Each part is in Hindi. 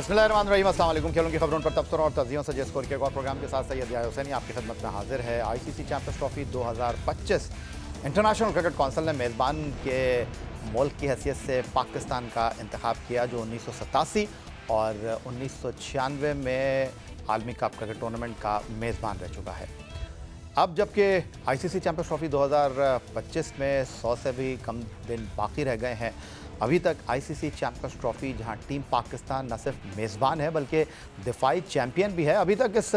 बिस्मिल्लाहिर्रहमानिर्रहीम, अस्सलाम वालेकुम। खेलों की खबरों पर तबसरों और तजियों से स्कोर के एक और प्रोग्राम के साथ सैयद याहिया हुसैनी आपकी खिदमत में हाजिर है। ICC champions trophy 2025 international cricket council ने मेज़बान के मुल्क की हैसियत से पाकिस्तान का इंतखाब किया, जो 1987 और 1996 में आलमी कप क्रिकेट टूर्नामेंट का मेज़बान रह चुका है। अब जबकि आईसीसी चैंपियंस ट्रॉफी 2025 में 100 से भी कम दिन बाकी रह गए हैं, अभी तक आईसीसी चैंपियंस ट्रॉफी जहां टीम पाकिस्तान न सिर्फ मेज़बान है बल्कि दिफाई चैंपियन भी है, अभी तक इस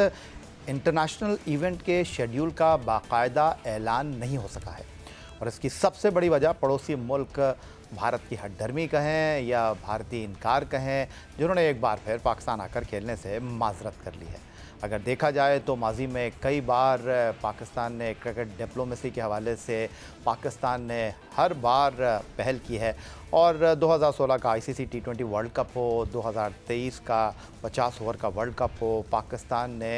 इंटरनेशनल इवेंट के शेड्यूल का बाकायदा ऐलान नहीं हो सका है। और इसकी सबसे बड़ी वजह पड़ोसी मुल्क भारत की हठधर्मी कहें या भारतीय इनकार कहें, जिन्होंने एक बार फिर पाकिस्तान आकर खेलने से माजरत कर ली है। अगर देखा जाए तो माजी में कई बार पाकिस्तान ने क्रिकेट डिप्लोमेसी के हवाले से पाकिस्तान ने हर बार पहल की है, और 2016 का आईसीसी T20 वर्ल्ड कप हो, 2023 का 50 ओवर का वर्ल्ड कप हो, पाकिस्तान ने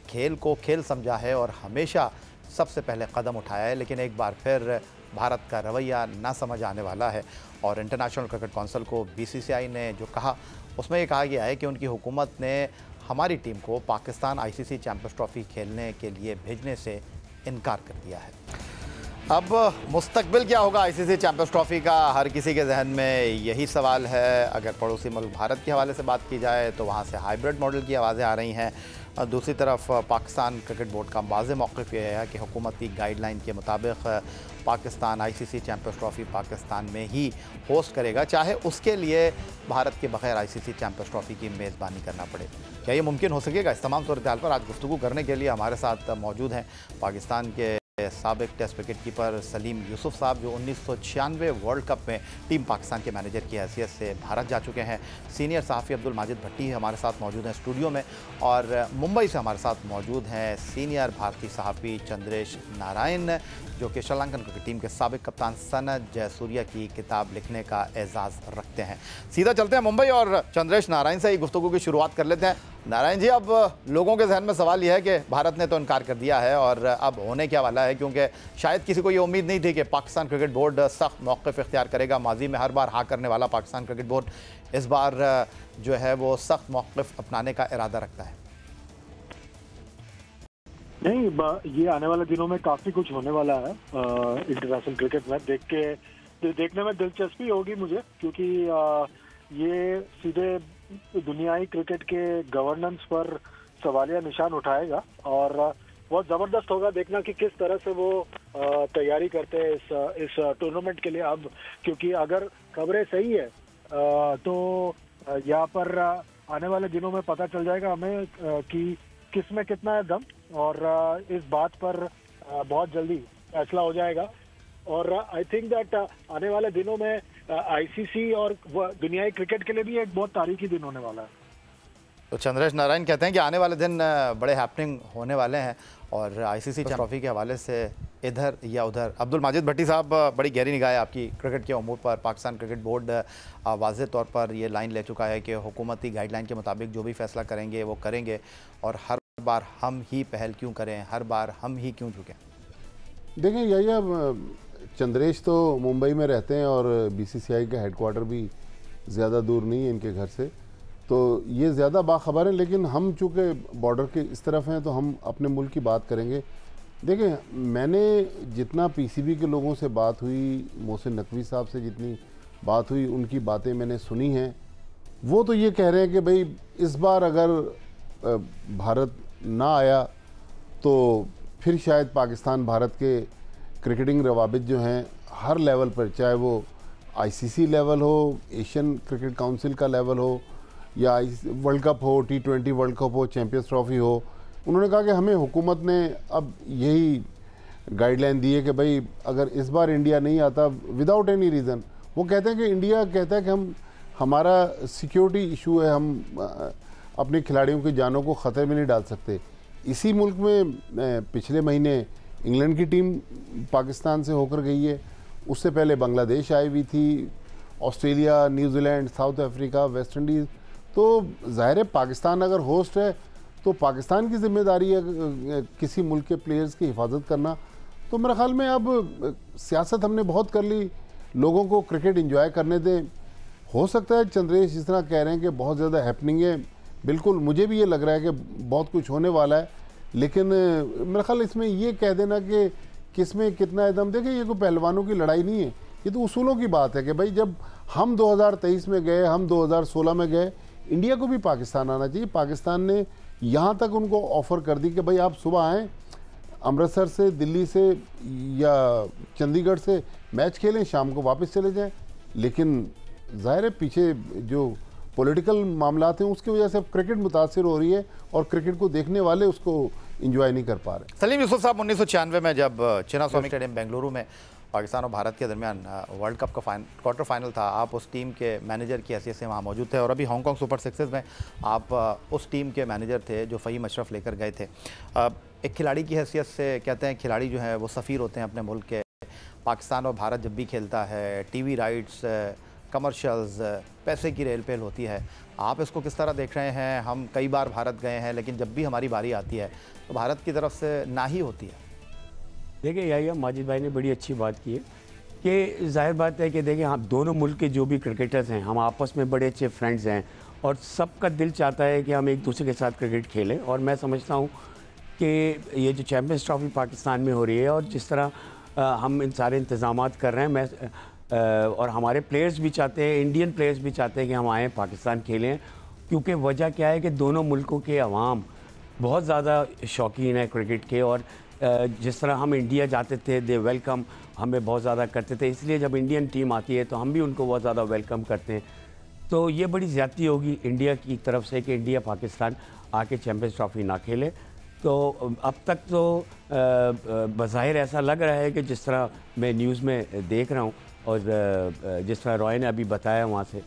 खेल को खेल समझा है और हमेशा सबसे पहले कदम उठाया है। लेकिन एक बार फिर भारत का रवैया ना समझ आने वाला है, और इंटरनेशनल क्रिकेट कौंसिल को बीसीसीआई ने जो कहा उसमें ये कहा गया है कि उनकी हुकूमत ने हमारी टीम को पाकिस्तान आईसीसी चैंपियंस ट्रॉफी खेलने के लिए भेजने से इनकार कर दिया है। अब मुस्तकबिल क्या होगा आईसीसी चैंपियंस ट्रॉफी का, हर किसी के जहन में यही सवाल है। अगर पड़ोसी मुल्क भारत के हवाले से बात की जाए तो वहाँ से हाइब्रिड मॉडल की आवाज़ें आ रही हैं। दूसरी तरफ पाकिस्तान क्रिकेट बोर्ड का वाज़ेह मौक़िफ़ ये है कि हुकूमत की गाइडलाइन के मुताबिक Pakistan ICC champions trophy Pakistan में ही होस्ट करेगा, चाहे उसके लिए भारत के बगैर आईसीसी चैंपियंस ट्रॉफी की मेज़बानी करना पड़े। क्या ये मुमकिन हो सकेगा? इस तमाम सूरत हाल पर आज गुफ्तगू करने के लिए हमारे साथ मौजूद हैं पाकिस्तान के साबिक test wicket keeper Saleem Yousuf साहब, जो 1996 वर्ल्ड कप में टीम पाकिस्तान के मैनेजर की हैसियत से भारत जा चुके हैं। सीनियर सहाफ़ी अब्दुल माजिद भट्टी हमारे साथ मौजूद हैं स्टूडियो में, और मुंबई से हमारे साथ मौजूद हैं सीनियर भारतीय सहाफ़ी चंद्रेश नारायण, जो कि श्रीलंकन क्रिकेट टीम के साबिक कप्तान सनत जयसूर्या की किताब लिखने का एजाज़ रखते हैं। सीधा चलते हैं मुंबई और चंद्रेश नारायण से ही गुफ्तगू की शुरुआत कर लेते हैं। नारायण जी, अब लोगों के जहन में सवाल यह है कि भारत ने तो इनकार कर दिया है, और अब होने क्या वाला है, क्योंकि शायद किसी को ये उम्मीद नहीं थी कि पाकिस्तान क्रिकेट बोर्ड सख्त मौक़िफ़ इख्तियार करेगा। माजी में हर बार हाँ करने वाला पाकिस्तान क्रिकेट बोर्ड इस बार जो है वो सख्त मौक़िफ़ अपनाने का इरादा रखता है। नहीं, ये आने वाले दिनों में काफी कुछ होने वाला है इंटरनेशनल क्रिकेट में। देखने में दिलचस्पी होगी मुझे, क्योंकि ये सीधे दुनियाई क्रिकेट के गवर्नेंस पर सवालिया निशान उठाएगा, और बहुत जबरदस्त होगा देखना कि किस तरह से वो तैयारी करते हैं इस टूर्नामेंट के लिए। अब क्योंकि अगर खबरें सही है तो यहाँ पर आने वाले दिनों में पता चल जाएगा हमें कि किस में कितना है दम, और इस बात पर बहुत जल्दी फैसला हो जाएगा। और आई थिंक दैट आने वाले दिनों में आईसीसी और दुनियाई क्रिकेट के लिए भी एक बहुत तारीखी दिन होने वाला है। तो चंद्रेश नारायण कहते हैं कि आने वाले दिन बड़े हैपनिंग होने वाले हैं, और आईसीसी ट्रॉफी के हवाले से इधर या उधर। अब्दुल माजिद भट्टी साहब, बड़ी गहरी निगाह है आपकी क्रिकेट के उमूर पर। पाकिस्तान क्रिकेट बोर्ड वाज़ेह तौर पर ये लाइन ले चुका है कि हुकूमती गाइडलाइन के मुताबिक जो भी फैसला करेंगे वो करेंगे, और हर बार हम ही पहल क्यों करें, हर बार हम ही क्यों झुकें। देखें, यही चंद्रेश तो मुंबई में रहते हैं और बीसीसीआई का हेडक्वार्टर भी ज़्यादा दूर नहीं है इनके घर से, तो ये ज़्यादा बाखबर है। लेकिन हम चूँकि बॉर्डर के इस तरफ हैं तो हम अपने मुल्क की बात करेंगे। देखें, मैंने जितना पीसीबी के लोगों से बात हुई, मोहसिन नकवी साहब से जितनी बात हुई, उनकी बातें मैंने सुनी हैं, वो तो ये कह रहे हैं कि भाई इस बार अगर भारत ना आया तो फिर शायद पाकिस्तान भारत के क्रिकेटिंग रवाबित जो हैं हर लेवल पर, चाहे वो आईसीसी लेवल हो, एशियन क्रिकेट काउंसिल का लेवल हो, या वर्ल्ड कप हो, T20 वर्ल्ड कप हो, चैंपियंस ट्रॉफी हो, उन्होंने कहा कि हमें हुकूमत ने अब यही गाइडलाइन दी है कि भाई अगर इस बार इंडिया नहीं आता विदाउट एनी रीज़न, वो कहते हैं कि इंडिया कहता है कि हमारा सिक्योरिटी इशू है, हम अपने खिलाड़ियों की जानों को ख़तरे में नहीं डाल सकते। इसी मुल्क में पिछले महीने इंग्लैंड की टीम पाकिस्तान से होकर गई है, उससे पहले बांग्लादेश आई हुई थी, Australia, New Zealand, south Africa, West Indies. तो ज़ाहिर है पाकिस्तान अगर होस्ट है तो पाकिस्तान की जिम्मेदारी है किसी मुल्क के प्लेयर्स की हिफाजत करना। तो मेरे ख्याल में अब सियासत हमने बहुत कर ली, लोगों को क्रिकेट एंजॉय करने दें। हो सकता है चंद्रेश जिस तरह कह रहे हैं कि बहुत ज़्यादा हैपनिंग है, बिल्कुल मुझे भी ये लग रहा है कि बहुत कुछ होने वाला है, लेकिन मेरा ख्याल इसमें ये कह देना कि किसमें कितना एकदम, देखिए ये कोई पहलवानों की लड़ाई नहीं है, ये तो उसूलों की बात है कि भाई जब हम 2023 में गए, हम 2016 में गए, इंडिया को भी पाकिस्तान आना चाहिए। पाकिस्तान ने यहाँ तक उनको ऑफ़र कर दी कि भाई आप सुबह आएँ, अमृतसर से, दिल्ली से या चंडीगढ़ से मैच खेलें, शाम को वापस चले जाएं। लेकिन ज़ाहिर है पीछे जो पॉलिटिकल मामलात हैं उसकी वजह से अब क्रिकेट मुतासिर हो रही है और क्रिकेट को देखने वाले उसको एंजॉय नहीं कर पा रहे। सलीम यूसुफ साहब, 1996 में जब चिन्नास्वामी स्टेडियम बेंगलुरु में पाकिस्तान और भारत के दरमियान वर्ल्ड कप का क्वार्टर फाइनल था, आप उस टीम के मैनेजर की हैसियत से वहाँ मौजूद थे और अभी हांगकांग सुपर सिक्सेस में आप उस टीम के मैनेजर थे जो फ़हीम अशरफ लेकर गए थे। एक खिलाड़ी की हैसियत से कहते हैं खिलाड़ी जो है वो सफ़ीर होते हैं अपने मुल्क के। पाकिस्तान और भारत जब भी खेलता है, टीवी राइट्स, कमर्शियल्स, पैसे की रेल पेल होती है। आप इसको किस तरह देख रहे हैं? हम कई बार भारत गए हैं, लेकिन जब भी हमारी बारी आती है तो भारत की तरफ से ना ही होती है। देखिए यही माजिद भाई ने बड़ी अच्छी बात की है कि जाहिर बात है कि देखिए हम दोनों मुल्क के जो भी क्रिकेटर्स हैं, हम आपस में बड़े अच्छे फ्रेंड्स हैं और सबका दिल चाहता है कि हम एक दूसरे के साथ क्रिकेट खेलें। और मैं समझता हूँ कि ये जो चैम्पियंस ट्रॉफी पाकिस्तान में हो रही है और जिस तरह हम इन सारे इंतज़ामात कर रहे हैं, और हमारे प्लेयर्स भी चाहते हैं, इंडियन प्लेयर्स भी चाहते हैं कि हम आएँ पाकिस्तान खेलें, क्योंकि वजह क्या है कि दोनों मुल्कों के अवाम बहुत ज़्यादा शौकीन है क्रिकेट के। और जिस तरह हम इंडिया जाते थे, दे वेलकम हमें बहुत ज़्यादा करते थे, इसलिए जब इंडियन टीम आती है तो हम भी उनको बहुत ज़्यादा वेलकम करते हैं। तो ये बड़ी ज़्यादती होगी इंडिया की तरफ से कि इंडिया पाकिस्तान आके चैम्पियंस ट्रॉफी ना खेले। तो अब तक तो बज़ाहिर ऐसा लग रहा है कि जिस तरह मैं न्यूज़ में देख रहा हूँ और जिस तरह रॉय ने अभी बताया वहाँ से,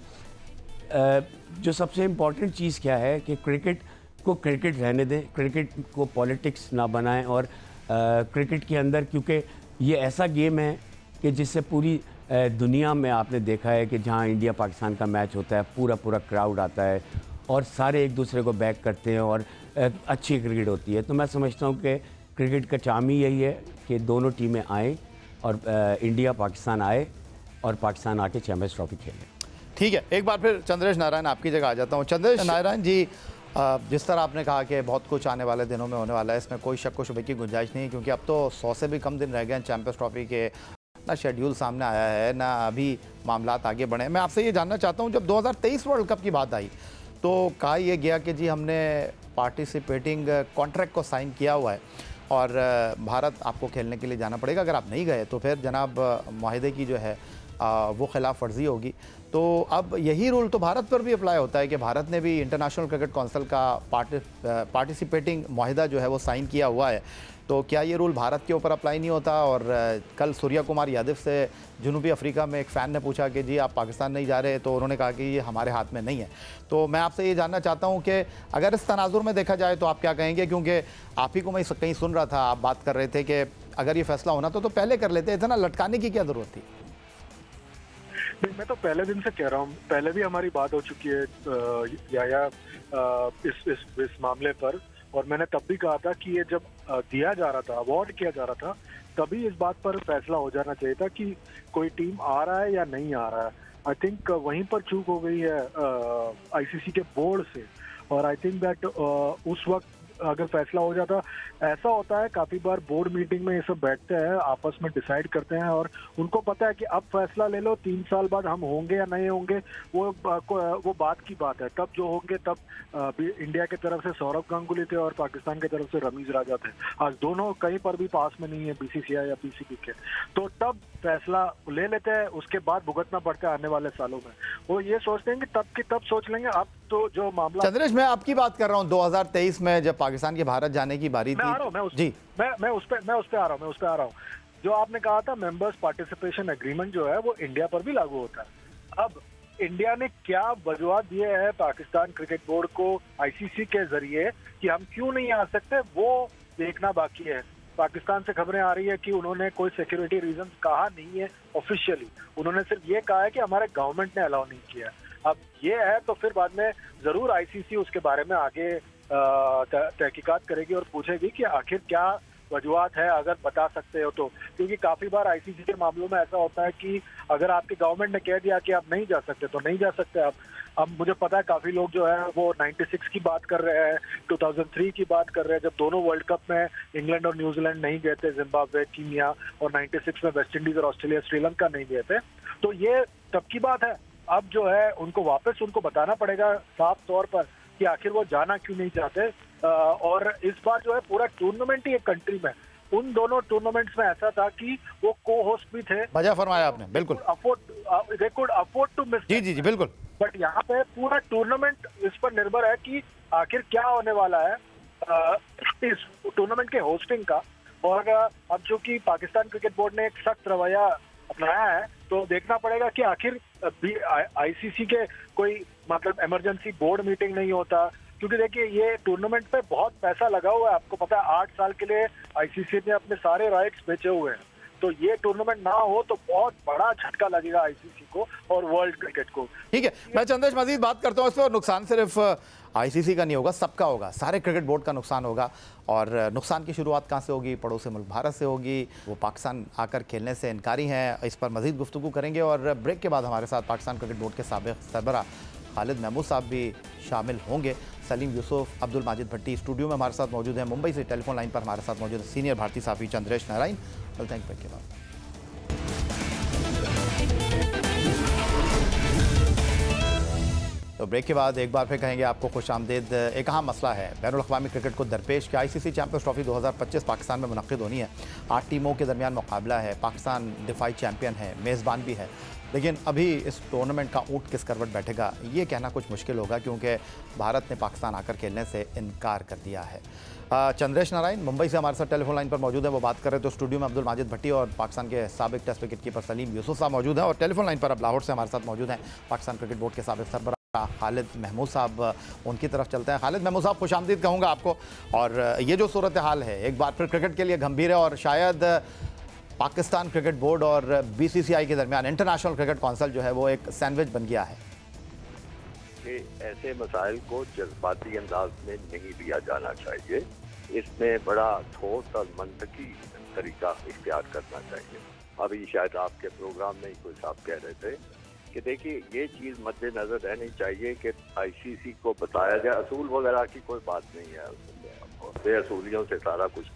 जो सबसे इम्पॉर्टेंट चीज़ क्या है कि क्रिकेट को क्रिकेट रहने दें, क्रिकेट को पॉलिटिक्स ना बनाएं। और क्रिकेट के अंदर, क्योंकि ये ऐसा गेम है कि जिससे पूरी दुनिया में आपने देखा है कि जहाँ इंडिया पाकिस्तान का मैच होता है पूरा क्राउड आता है और सारे एक दूसरे को बैक करते हैं और अच्छी क्रिकेट होती है। तो मैं समझता हूँ कि क्रिकेट का चाम ही यही है कि दोनों टीमें आएँ और इंडिया पाकिस्तान आए और पाकिस्तान आके चैम्पियंस ट्रॉफी खेले। ठीक है, एक बार फिर चंद्रेश नारायण आपकी जगह आ जाता हूँ। चंद्रेश नारायण जी, जिस तरह आपने कहा कि बहुत कुछ आने वाले दिनों में होने वाला है, इसमें कोई शक व शुबे की गुंजाइश नहीं है, क्योंकि अब तो 100 से भी कम दिन रह गए हैं चैम्पियंस ट्रॉफी के। ना शेड्यूल सामने आया है, ना अभी मामलात आगे बढ़े। मैं आपसे ये जानना चाहता हूँ, जब 2023 वर्ल्ड कप की बात आई तो कहा यह गया कि जी हमने पार्टिसिपेटिंग कॉन्ट्रैक्ट को साइन किया हुआ है और भारत आपको खेलने के लिए जाना पड़ेगा। अगर आप नहीं गए तो फिर जनाब माहिदे की जो है वो खिलाफ वर्जी होगी। तो अब यही रूल तो भारत पर भी अप्लाई होता है कि भारत ने भी इंटरनेशनल क्रिकेट काउंसिल का पार्टिसिपेटिंग माहिदा जो है वो साइन किया हुआ है। तो क्या ये रूल भारत के ऊपर अप्लाई नहीं होता? और कल सूर्या कुमार यादव से जनूबी अफ्रीका में एक फ़ैन ने पूछा कि जी आप पाकिस्तान नहीं जा रहे, तो उन्होंने कहा कि ये हमारे हाथ में नहीं है। तो मैं आपसे ये जानना चाहता हूँ कि अगर इस तनाजुर में देखा जाए तो आप क्या कहेंगे? क्योंकि आप ही को मैं कहीं सुन रहा था, आप बात कर रहे थे कि अगर ये फैसला होना तो पहले कर लेते, इतना लटकाने की क्या ज़रूरत थी? नहीं, मैं तो पहले दिन से कह रहा हूँ, पहले भी हमारी बात हो चुकी है इस मामले पर, और मैंने तब भी कहा था कि ये जब दिया जा रहा था, अवार्ड किया जा रहा था, तभी इस बात पर फैसला हो जाना चाहिए था कि कोई टीम आ रहा है या नहीं आ रहा है। आई थिंक वहीं पर चूक हो गई है आईसीसी के बोर्ड से। और आई थिंक दैट उस वक्त अगर फैसला हो जाता, ऐसा होता है काफी बार बोर्ड मीटिंग में ये सब बैठते हैं, आपस में डिसाइड करते हैं और उनको पता है कि अब फैसला ले लो, 3 साल बाद हम होंगे या नहीं होंगे वो बात की बात है। तब जो होंगे तब इंडिया की तरफ से सौरव गांगुली थे और पाकिस्तान की तरफ से रमीज राजा थे। आज दोनों कहीं पर भी पास में नहीं है बीसीसीआई या पीसीबी के, तो तब फैसला ले लेते हैं, उसके बाद भुगतना पड़ता है आने वाले सालों में। वो ये सोचते हैं कि तब की तब सोच लेंगे। अब तो जो मामला, चंद्रेश मैं आपकी बात कर रहा हूँ 2023 में जब पाकिस्तान के भारत जाने की बारी थी। मैं उस पे आ रहा हूँ। जो आपने कहा था मेंबर्स पार्टिसिपेशन एग्रीमेंट जो है वो इंडिया पर भी लागू होता है। अब इंडिया ने क्या वजूहत दिए हैं पाकिस्तान क्रिकेट बोर्ड को आईसीसी के जरिए कि हम क्यों नहीं आ सकते, वो देखना बाकी है। पाकिस्तान से खबरें आ रही है कि उन्होंने कोई सिक्योरिटी रीजन कहा नहीं है ऑफिशियली, उन्होंने सिर्फ ये कहा है कि हमारे गवर्नमेंट ने अलाउ नहीं किया। अब ये है तो फिर बाद में जरूर आईसीसी उसके बारे में आगे तहकीकात करेगी और पूछेगी कि आखिर क्या वजूहत है अगर बता सकते हो तो, क्योंकि काफी बार आईसीसी के मामलों में ऐसा होता है कि अगर आपके गवर्नमेंट ने कह दिया कि आप नहीं जा सकते तो नहीं जा सकते आप। अब मुझे पता है काफी लोग जो है वो 96 की बात कर रहे हैं, 2003 की बात कर रहे हैं, जब दोनों वर्ल्ड कप में इंग्लैंड और न्यूजीलैंड नहीं गए थे, जिम्बाब्वे, कीनिया, और 96 में वेस्ट इंडीज और ऑस्ट्रेलिया, श्रीलंका नहीं गए थे। तो ये तब की बात है। अब जो है उनको वापस उनको बताना पड़ेगा साफ तौर पर कि आखिर वो जाना क्यों नहीं चाहते। और इस बार जो है पूरा टूर्नामेंट ही एक कंट्री में, उन दोनों टूर्नामेंट्स में ऐसा था कि वो को होस्ट भी थे। वजह फरमाया आपने, बिल्कुल। They could afford to miss. जी जी जी बिल्कुल। बट यहाँ पे पूरा टूर्नामेंट इस पर निर्भर है कि आखिर क्या होने वाला है इस टूर्नामेंट के होस्टिंग का। और अब जो कि पाकिस्तान क्रिकेट बोर्ड ने एक सख्त रवैया अपनाया है, तो देखना पड़ेगा कि आखिर आईसीसी के कोई मतलब इमरजेंसी बोर्ड मीटिंग नहीं होता, क्योंकि देखिए ये टूर्नामेंट पे बहुत पैसा लगा हुआ है। आपको पता है 8 साल के लिए आईसीसी ने अपने सारे राइट्स बेचे हुए हैं। तो ये टूर्नामेंट ना हो तो बहुत बड़ा झटका लगेगा आईसीसी को और वर्ल्ड क्रिकेट को। ठीक है, मैं चंद्रेश मजीद बात करता हूँ इस पर। नुकसान सिर्फ आईसीसी का नहीं होगा, सबका होगा, सारे क्रिकेट बोर्ड का नुकसान होगा। और नुकसान की शुरुआत कहाँ से होगी? पड़ोसी मुल्क भारत से होगी। वो पाकिस्तान आकर खेलने से इनकारी हैं, इस पर मजीद गुफ्तगू करेंगे। और ब्रेक के बाद हमारे साथ पाकिस्तान क्रिकेट बोर्ड के साबिक सरबराह खालिद महमूद साहब भी शामिल होंगे। सलीम यूसुफ, अब्दुल माजिद भट्टी स्टूडियो में हमारे साथ मौजूद हैं। मुंबई से टेलीफोन लाइन पर हमारे साथ मौजूद है सीनियर भारतीय साफी चंद्रेश नारायण। मिलते हैं ब्रेक के बाद। तो ब्रेक के बाद एक बार फिर कहेंगे आपको खुशामदीद। एक अहम मसला है बैनुल-अक़वामी क्रिकेट को दरपेश कि आईसीसी चैंपियंस ट्रॉफी 2025 पाकिस्तान में मुनक़्क़िद होनी है। 8 टीमों के दरमियान मुकाबला है। पाकिस्तान दिफाई चैंपियन है, मेज़बान भी है, लेकिन अभी इस टूर्नामेंट का ऊँट किस करवट बैठेगा ये कहना कुछ मुश्किल होगा, क्योंकि भारत ने पाकिस्तान आकर खेलने से इनकार कर दिया है। चंद्रेश नारायण मुंबई से हमारे साथ टेलीफोन लाइन पर मौजूद है, वो बात कर रहे हैं। तो स्टूडियो में अब्दुल माजिद भट्टी और पाकिस्तान के साबिक test wicket keeper Saleem Yousuf साहब मौजूद हैं। और टेलीफोन लाइन पर अब लाहौर से हमारे साथ मौजूद हैं पाकिस्तान क्रिकेट बोर्ड के साबिक सरबराह खालिद महमूद साहब। उनकी तरफ चलते हैं। खालिद महमूद साहब, खुशामदीद कहूँगा आपको। और ये जो सूरत हाल है एक बार फिर क्रिकेट के लिए गंभीर है, और शायद पाकिस्तान क्रिकेट बोर्ड और बीसीसीआई के दरमियान इंटरनेशनल क्रिकेट काउंसिल जो है वो एक सैंडविच बन गया है। कि ऐसे मसाइल को जज्बाती अंदाज में नहीं लिया जाना चाहिए, इसमें बड़ा ठोस और मंतकी तरीका इख्तियार करना चाहिए। अभी शायद आपके प्रोग्राम में ही कोई साहब कह रहे थे कि देखिए ये चीज़ मद्देनजर रहनी चाहिए कि आईसीसी को बताया जाए, असूल वगैरह की कोई बात नहीं है, बेअसूलियों से सारा कुछ,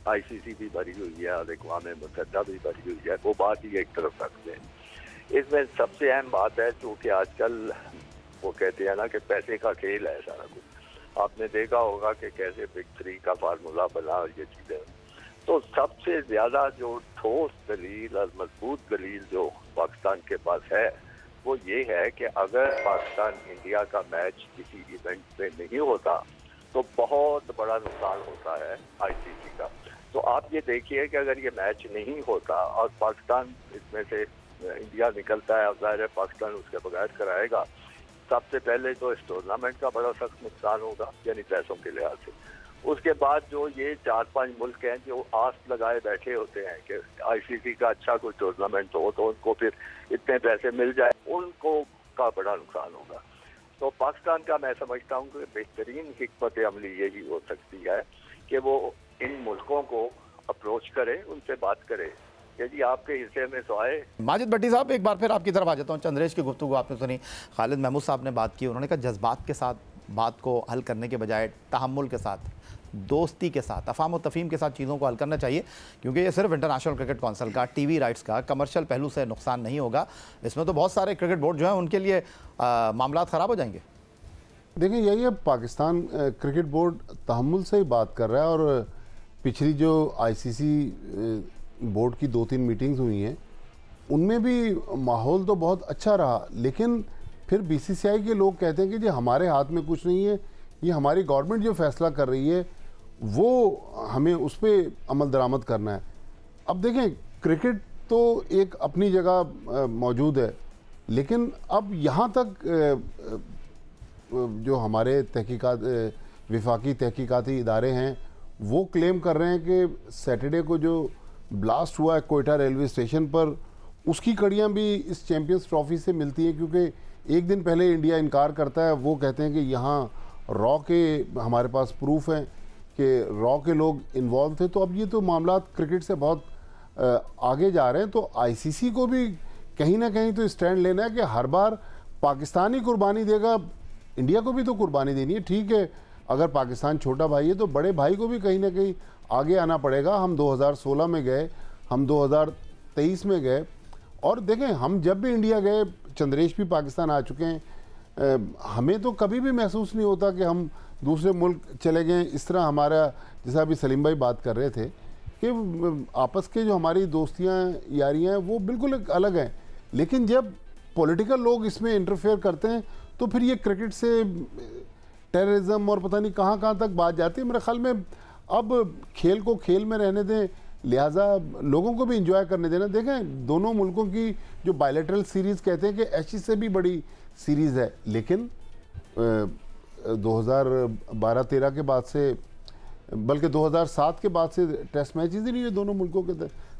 आईसीसी भी भरी हुई है और अक़वाम मुत्तहिदा भी भरी हुई है, वो बात ही एक तरफ रख दें। इसमें सबसे अहम बात है चूँकि आजकल वो कहते हैं ना कि पैसे का खेल है सारा कुछ। आपने देखा होगा कि कैसे बिग 3 का फार्मूला बना और ये चीज़ें, तो सबसे ज़्यादा जो ठोस दलील और मजबूत दलील जो पाकिस्तान के पास है वो ये है कि अगर पाकिस्तान इंडिया का मैच किसी इवेंट में नहीं होता तो बहुत बड़ा नुकसान होता है आईसीसी का। तो आप ये देखिए कि अगर ये मैच नहीं होता और पाकिस्तान इसमें से इंडिया निकलता है, और ज़ाहिर है पाकिस्तान उसके बगैर कराएगा, सबसे पहले तो इस टूर्नामेंट का बड़ा सख्त नुकसान होगा, यानी पैसों के लिहाज से। उसके बाद जो ये 4-5 मुल्क हैं जो आस लगाए बैठे होते हैं कि आईसीसी का अच्छा कोई टूर्नामेंट हो तो उनको फिर इतने पैसे मिल जाए, उनको का बड़ा नुकसान होगा। तो पाकिस्तान का मैं समझता हूँ कि बेहतरीन हिकमत अमली यही हो सकती है कि वो इन मुल्कों को अप्रोच करे, उनसे बात करे कि जी आपके हिस्से में तो आए। माजिद भट्टी साहब, एक बार फिर आपकी तरफ आ जाता हूँ। चंद्रेश की गुफ्तगू आपने सुनी, खालिद महमूद साहब ने बात की, उन्होंने कहा जज्बात के साथ बात को हल करने के बजाय तहम्मुल के साथ, दोस्ती के साथ, अफ़ाम और तफ़हीम के साथ चीज़ों को हल करना चाहिए, क्योंकि ये सिर्फ इंटरनेशनल क्रिकेट काउंसिल का, टीवी राइट्स का, कमर्शियल पहलू से नुकसान नहीं होगा। इसमें तो बहुत सारे क्रिकेट बोर्ड जो हैं उनके लिए मामला ख़राब हो जाएंगे। देखिए यही है, पाकिस्तान क्रिकेट बोर्ड तहम्मुल से ही बात कर रहा है। और पिछली जो आईसीसी बोर्ड की 2-3 मीटिंग्स हुई हैं उनमें भी माहौल तो बहुत अच्छा रहा, लेकिन फिर बीसीसीआई के लोग कहते हैं कि जी हमारे हाथ में कुछ नहीं है, ये हमारी गवर्नमेंट जो फैसला कर रही है वो हमें उस पर अमल दरामद करना है। अब देखें, क्रिकेट तो एक अपनी जगह मौजूद है, लेकिन अब यहाँ तक जो हमारे तहकीकात विफाकी तहकीकाती इदारे हैं वो क्लेम कर रहे हैं कि सैटरडे को जो ब्लास्ट हुआ है कोयटा रेलवे स्टेशन पर, उसकी कड़ियाँ भी इस चैम्पियंस ट्रॉफी से मिलती हैं, क्योंकि एक दिन पहले इंडिया इनकार करता है। वो कहते हैं कि यहाँ रॉ के हमारे पास प्रूफ हैं कि रॉ के लोग इन्वॉल्व थे। तो अब ये तो मामला क्रिकेट से बहुत आगे जा रहे हैं। तो आईसीसी को भी कहीं ना कहीं तो स्टैंड लेना है कि हर बार पाकिस्तान ही कुर्बानी देगा, इंडिया को भी तो कुर्बानी देनी है। ठीक है, अगर पाकिस्तान छोटा भाई है तो बड़े भाई को भी कहीं ना कहीं आगे आना पड़ेगा। हम 2016 में गए, हम 2023 में गए, और देखें हम जब भी इंडिया गए, चंद्रेश भी पाकिस्तान आ चुके हैं, हमें तो कभी भी महसूस नहीं होता कि हम दूसरे मुल्क चले गए। इस तरह हमारा, जैसा अभी सलीम भाई बात कर रहे थे कि आपस के जो हमारी दोस्तियाँ यारियाँ हैं वो बिल्कुल एक अलग हैं, लेकिन जब पॉलिटिकल लोग इसमें इंटरफेयर करते हैं तो फिर ये क्रिकेट से टेररिज्म और पता नहीं कहाँ तक बात जाती है। मेरे ख्याल में अब खेल को खेल में रहने दें, लिहाजा लोगों को भी इंजॉय करने देना। देखें दोनों मुल्कों की जो बायलैटरल सीरीज़ कहते हैं कि ऐसी से भी बड़ी सीरीज़ है, लेकिन 2012-13 के बाद से, बल्कि 2007 के बाद से टेस्ट मैचेस ही नहीं है दोनों मुल्कों के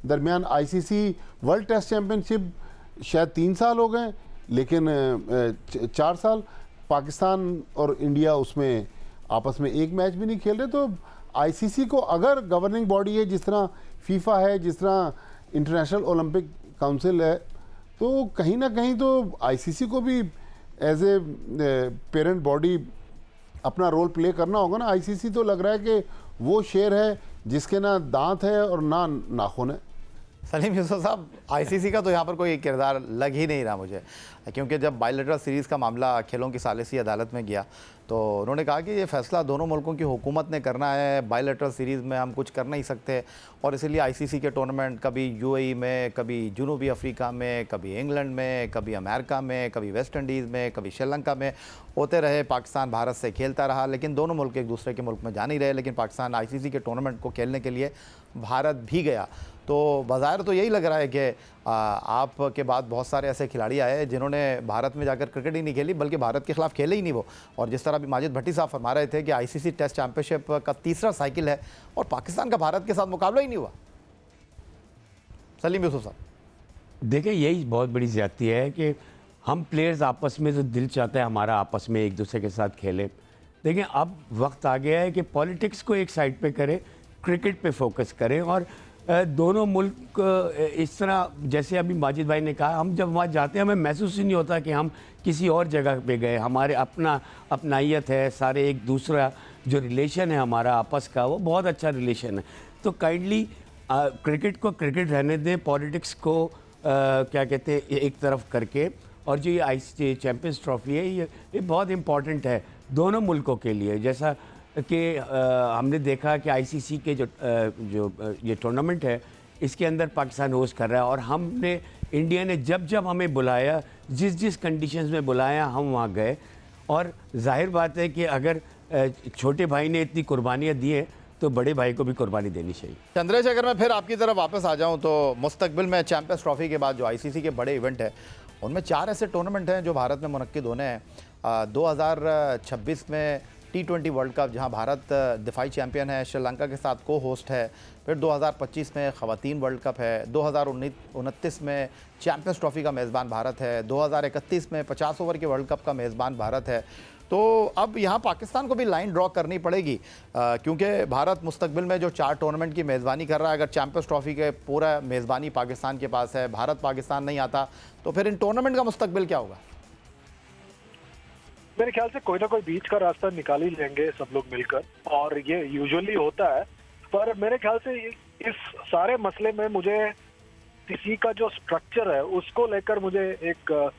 दरमियान। आईसीसी वर्ल्ड टेस्ट चैम्पियनशिप शायद 3 साल हो गए, लेकिन 4 साल पाकिस्तान और इंडिया उसमें आपस में एक मैच भी नहीं खेल रहे। तो आईसीसी को अगर गवर्निंग बॉडी है, जिस तरह फीफा है, जिस तरह इंटरनेशनल ओलंपिक काउंसिल है, तो कहीं ना कहीं तो आईसीसी को भी एज ए पेरेंट बॉडी अपना रोल प्ले करना होगा ना। आईसीसी तो लग रहा है कि वो शेर है जिसके ना दांत है और ना नाखून है। सलीम यूसुफ साहब, आईसीसी का तो यहाँ पर कोई किरदार लग ही नहीं रहा मुझे, क्योंकि जब बायलैटरल सीरीज़ का मामला खेलों की सालिसी अदालत में गया तो उन्होंने कहा कि ये फैसला दोनों मुल्कों की हुकूमत ने करना है, बायलैटरल सीरीज़ में हम कुछ कर नहीं सकते, और इसीलिए आईसीसी के टूर्नामेंट कभी यूएई में, कभी जनूबी अफ्रीका में, कभी इंग्लैंड में, कभी अमेरिका में, कभी वेस्ट इंडीज़ में, कभी श्रीलंका में होते रहे। पाकिस्तान भारत से खेलता रहा, लेकिन दोनों मुल्क एक दूसरे के मुल्क में जा नहीं रहे, लेकिन पाकिस्तान आईसीसी के टूर्नामेंट को खेलने के लिए भारत भी गया। तो बाज़ाहिर तो यही लग रहा है कि आपके बाद बहुत सारे ऐसे खिलाड़ी आए जिन्होंने भारत में जाकर क्रिकेट ही नहीं खेली, बल्कि भारत के खिलाफ खेले ही नहीं वो। और जिस तरह अभी माजिद भट्टी साहब फरमा रहे थे कि आईसीसी टेस्ट चैंपियनशिप का 3रा साइकिल है और पाकिस्तान का भारत के साथ मुकाबला ही नहीं हुआ। सलीम यूसुफ साहब, देखिए यही बहुत बड़ी ज़्यादती है कि हम प्लेयर्स आपस में जो दिल चाहता है हमारा आपस में एक दूसरे के साथ खेले। देखिए अब वक्त आ गया है कि पॉलिटिक्स को एक साइड पे करें, क्रिकेट पे फोकस करें, और दोनों मुल्क इस तरह, जैसे अभी माजिद भाई ने कहा, हम जब वहाँ जाते हैं हमें महसूस ही नहीं होता कि हम किसी और जगह पे गए। हमारे अपनाइयत है, सारे एक दूसरा जो रिलेशन है हमारा आपस का, वो बहुत अच्छा रिलेशन है। तो काइंडली क्रिकेट को क्रिकेट रहने दें, पॉलिटिक्स को क्या कहते हैं एक तरफ करके, और जो ये आईसीसी चैम्पियंस ट्रॉफी है ये बहुत इम्पॉर्टेंट है दोनों मुल्कों के लिए। जैसा कि हमने देखा कि आईसीसी के जो ये टूर्नामेंट है इसके अंदर पाकिस्तान होस्ट कर रहा है, और हमने इंडिया ने जब हमें बुलाया, जिस कंडीशंस में बुलाया हम वहाँ गए। और जाहिर बात है कि अगर छोटे भाई ने इतनी कुर्बानियाँ दी हैं तो बड़े भाई को भी कुर्बानी देनी चाहिए। चंद्रेश, अगर मैं फिर आपकी तरफ वापस आ जाऊं तो मुस्तकबिल में चैंपियंस ट्रॉफी के बाद जो आईसीसी के बड़े इवेंट हैं उनमें 4 ऐसे टूर्नामेंट हैं जो भारत में मुनक्किद होने हैं। 2026 में T20 वर्ल्ड कप, जहां भारत दिफाई चैंपियन है, श्रीलंका के साथ को होस्ट है। फिर 2025 में ख़वातीन वर्ल्ड कप है। 2029 में चैंपियंस ट्रॉफी का मेज़बान भारत है। 2031 में 50 ओवर के वर्ल्ड कप का मेज़बान भारत है। तो अब यहाँ पाकिस्तान को भी लाइन ड्रॉ करनी पड़ेगी, क्योंकि भारत मुस्तकबिल में जो 4 टूर्नामेंट की मेज़बानी कर रहा है, अगर चैंपियंस ट्रॉफी के पूरा मेज़बानी पाकिस्तान के पास है, भारत पाकिस्तान नहीं आता, तो फिर इन टूर्नामेंट का मुस्तकबिल क्या होगा? मेरे ख्याल से कोई ना कोई बीच का रास्ता निकाल ही लेंगे सब लोग मिलकर, और ये यूजुअली होता है। पर मेरे ख्याल से इस सारे मसले में मुझे किसी का जो स्ट्रक्चर है उसको लेकर मुझे एक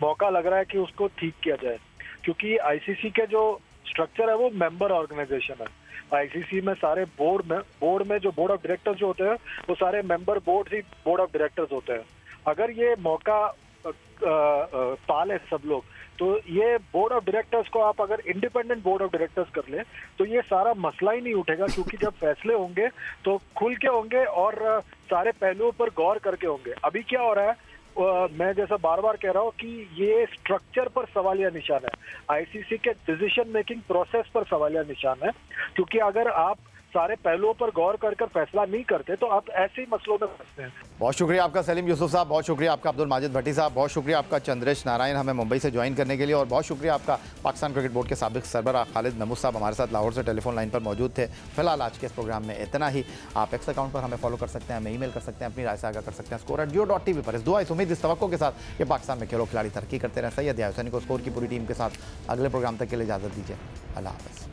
मौका लग रहा है कि उसको ठीक किया जाए, क्योंकि आईसीसी के जो स्ट्रक्चर है वो मेंबर ऑर्गेनाइजेशन है। आईसीसी में सारे बोर्ड में जो बोर्ड ऑफ डायरेक्टर्स जो होते हैं वो सारे मेंबर बोर्ड ऑफ डायरेक्टर्स होते हैं। अगर ये मौका पाले सब लोग, तो ये बोर्ड ऑफ डायरेक्टर्स को आप अगर इंडिपेंडेंट बोर्ड ऑफ डायरेक्टर्स कर ले तो ये सारा मसला ही नहीं उठेगा, क्योंकि जब फैसले होंगे तो खुल के होंगे और सारे पहलुओं पर गौर करके होंगे। अभी क्या हो रहा है, मैं जैसा बार बार कह रहा हूँ कि ये स्ट्रक्चर पर सवालिया निशान है, आईसीसी के डिसीजन मेकिंग प्रोसेस पर सवालिया निशान है। क्योंकि अगर आप सारे पहलुओं पर गौर कर फैसला नहीं करते तो आप ऐसे ही मसलों में फंसते हैं। बहुत शुक्रिया आपका सलीम यूसुफ साहब, बहुत शुक्रिया आपका अब्दुल माजिद भट्टी साहब, बहुत शुक्रिया आपका चंद्रेश नारायण हमें मुंबई से ज्वाइन करने के लिए, और बहुत शुक्रिया आपका पाकिस्तान क्रिकेट बोर्ड के साबिक सरबराह खालिद महमूद साहब हमारे साथ लाहौर से टेलीफोन लाइन पर मौजूद थे। फिलहाल आज के इस प्रोग्राम में इतना ही। आप एक्स अकाउंट पर हमें फॉलो कर सकते हैं, हमें ईमेल कर सकते हैं, अपनी राय से आगाह कर सकते हैं score@jio.tv पर। इस दुआ इस उम्मीद इस तवक्को के साथ कि पाकिस्तान में खेलों खिलाड़ी तरक्की करते रहें। सैयद याहिया हुसैनी को स्कोर की पूरी टीम के साथ अगले प्रोग्राम तक के लिए इजाज़त दीजिए। अल्लाह हाफ़िज़।